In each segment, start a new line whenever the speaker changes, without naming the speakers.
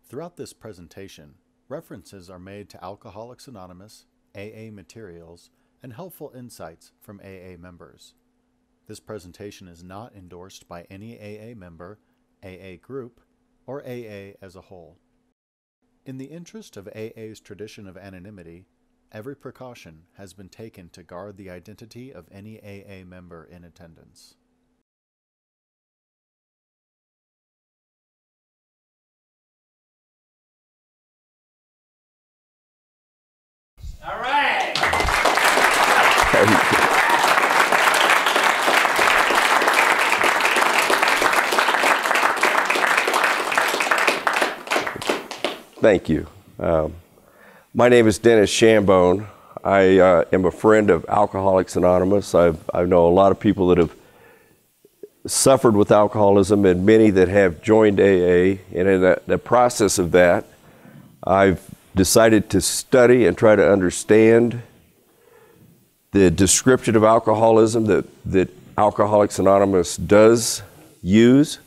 Throughout this presentation, references are made to Alcoholics Anonymous, AA materials, and helpful insights from AA members. This presentation is not endorsed by any AA member, AA group, or AA as a whole. In the interest of AA's tradition of anonymity, every precaution has been taken to guard the identity of any AA member in attendance.
All right.
Thank you. My name is Dennis Chambon. I am a friend of Alcoholics Anonymous. I know a lot of people that have suffered with alcoholism and many that have joined AA. And in the process of that, I've decided to study and try to understand the description of alcoholism that Alcoholics Anonymous does use,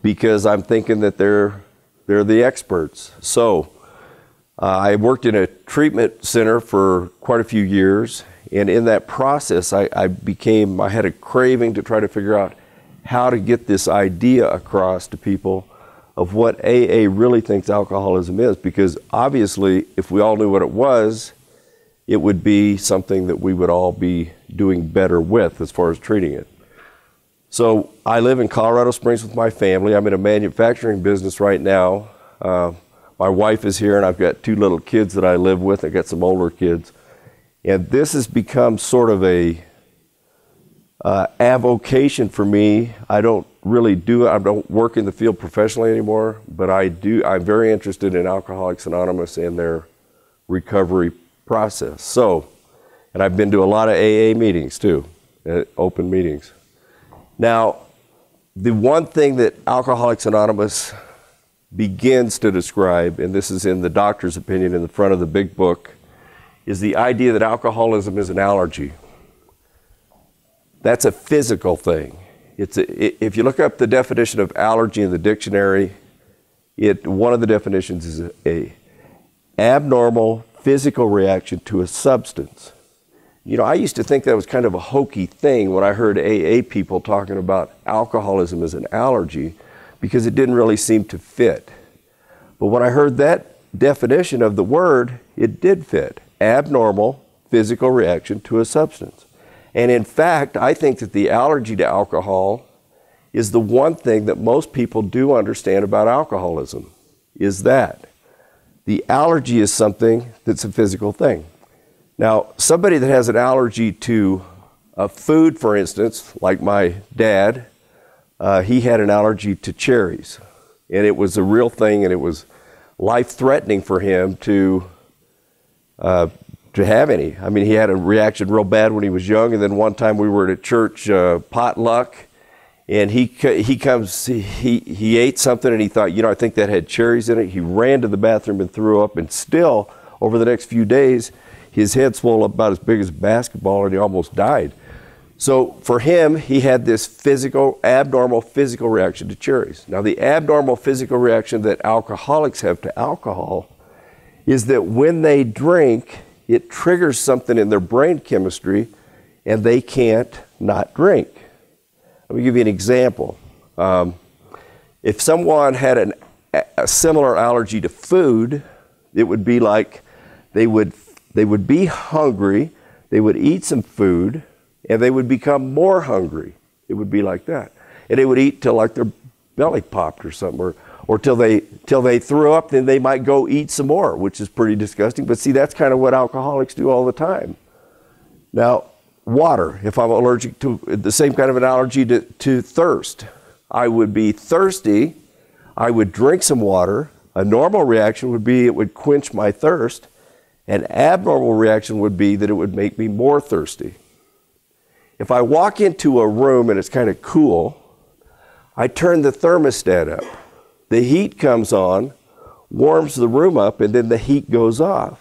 because I'm thinking that they're the experts. So I worked in a treatment center for quite a few years, and in that process I had a craving to try to figure out how to get this idea across to people of what AA really thinks alcoholism is, because obviously if we all knew what it was, it would be something that we would all be doing better with as far as treating it. So I live in Colorado Springs with my family. I'm in a manufacturing business right now. My wife is here, and I've got two little kids that I live with. I've got some older kids. And this has become sort of a avocation for me. I don't work in the field professionally anymore, but I'm very interested in Alcoholics Anonymous and their recovery process. So, and I've been to a lot of AA meetings too, open meetings. Now, the one thing that Alcoholics Anonymous begins to describe, and this is in the doctor's opinion in the front of the big book, is the idea that alcoholism is an allergy. That's a physical thing. If you look up the definition of allergy in the dictionary, one of the definitions is a abnormal physical reaction to a substance. You know, I used to think that was kind of a hokey thing when I heard AA people talking about alcoholism as an allergy, because it didn't really seem to fit. But when I heard that definition of the word, it did fit. Abnormal physical reaction to a substance. And in fact, I think that the allergy to alcohol is the one thing that most people do understand about alcoholism, is that the allergy is something that's a physical thing. Now, somebody that has an allergy to a food, for instance, like my dad, he had an allergy to cherries. And it was a real thing, and it was life-threatening for him to have any. I mean, he had a reaction real bad when he was young, and then one time we were at a church potluck, and he ate something, and he thought, I think that had cherries in it. He ran to the bathroom and threw up, and still, over the next few days, his head swelled up about as big as a basketball, and he almost died. So for him, he had this abnormal physical reaction to cherries. Now, the abnormal physical reaction that alcoholics have to alcohol is that when they drink, it triggers something in their brain chemistry, and they can't not drink. Let me give you an example. If someone had a similar allergy to food, it would be like they would be hungry, they would eat some food, and they would become more hungry. It would be like that. And they would eat till like their belly popped or something, or till they threw up, then they might go eat some more, which is pretty disgusting. But see, that's kind of what alcoholics do all the time. Now, water, if I'm allergic to the same kind of an allergy to thirst, I would be thirsty, I would drink some water. A normal reaction would be it would quench my thirst. An abnormal reaction would be that it would make me more thirsty. If I walk into a room and it's kind of cool, I turn the thermostat up. The heat comes on, warms the room up, and then the heat goes off.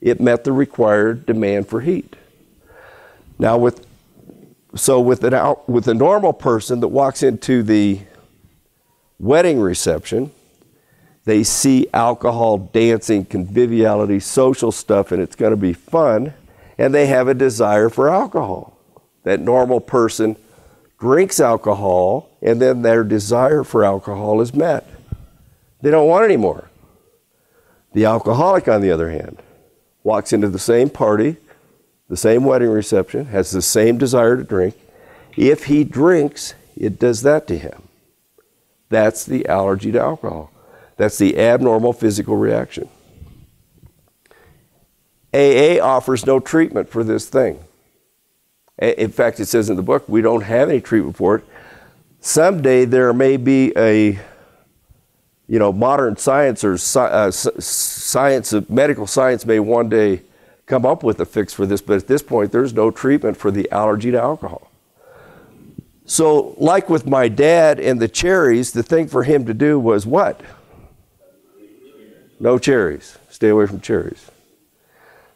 It met the required demand for heat. Now with a normal person that walks into the wedding reception, They see alcohol, dancing, conviviality, social stuff, and it's going to be fun, and they have a desire for alcohol. That normal person drinks alcohol, and then their desire for alcohol is met. They don't want any more. The alcoholic, on the other hand, walks into the same party, the same wedding reception, has the same desire to drink. If he drinks, it does that to him. That's the allergy to alcohol. That's the abnormal physical reaction. AA offers no treatment for this thing. In fact, it says in the book, we don't have any treatment for it. Someday there may be a, modern science or medical science may one day come up with a fix for this, but at this point, there's no treatment for the allergy to alcohol. So, like with my dad and the cherries, the thing for him to do was what? No cherries. Stay away from cherries.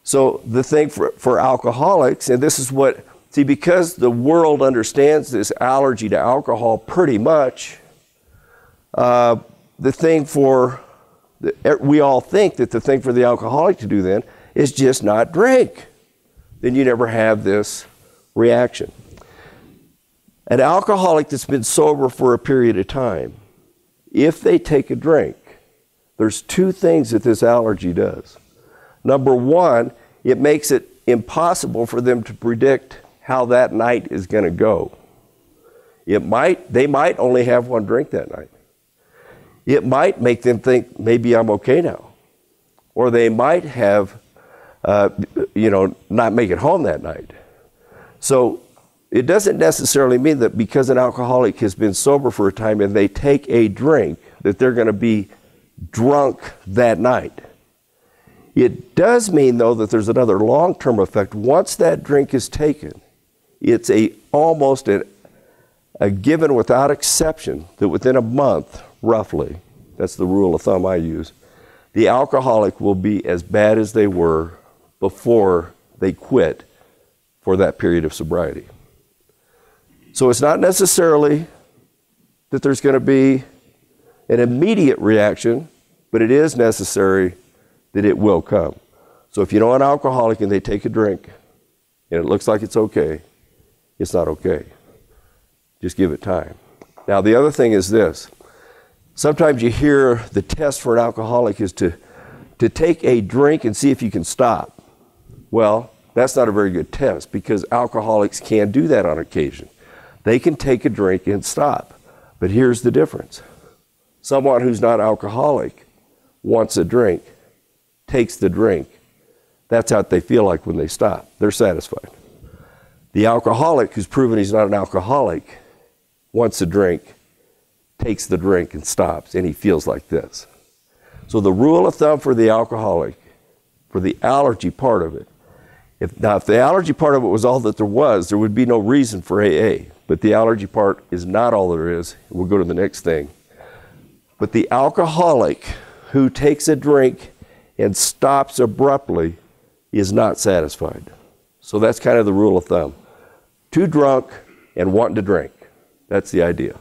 So the thing for alcoholics, and this is what, see, because the world understands this allergy to alcohol pretty much, we all think that the thing for the alcoholic to do then is just not drink. Then you never have this reaction. An alcoholic that's been sober for a period of time, if they take a drink, there's two things that this allergy does. Number one, it makes it impossible for them to predict how that night is going to go. They might only have one drink that night. It might make them think, maybe I'm okay now. Or they might have, not make it home that night. So it doesn't necessarily mean that because an alcoholic has been sober for a time and they take a drink, that they're going to be drunk that night. It does mean, though, that there's another long-term effect. Once that drink is taken, it's almost a given without exception that within a month, roughly, that's the rule of thumb I use, the alcoholic will be as bad as they were before they quit for that period of sobriety. So it's not necessarily that there's going to be an immediate reaction, but it is necessary that it will come. So if you know an alcoholic and they take a drink and it looks like it's okay, it's not okay. Just give it time. Now the other thing is this. Sometimes you hear the test for an alcoholic is to take a drink and see if you can stop. Well, that's not a very good test because alcoholics can do that on occasion. They can take a drink and stop. But here's the difference. Someone who's not alcoholic wants a drink, takes the drink. That's how they feel like when they stop. They're satisfied. The alcoholic who's proven he's not an alcoholic wants a drink, takes the drink and stops, and he feels like this. So the rule of thumb for the alcoholic, for the allergy part of it, if the allergy part of it was all that there was, there would be no reason for AA. But the allergy part is not all there is. We'll go to the next thing. But the alcoholic who takes a drink and stops abruptly is not satisfied. So that's kind of the rule of thumb. Too drunk and wanting to drink. That's the idea.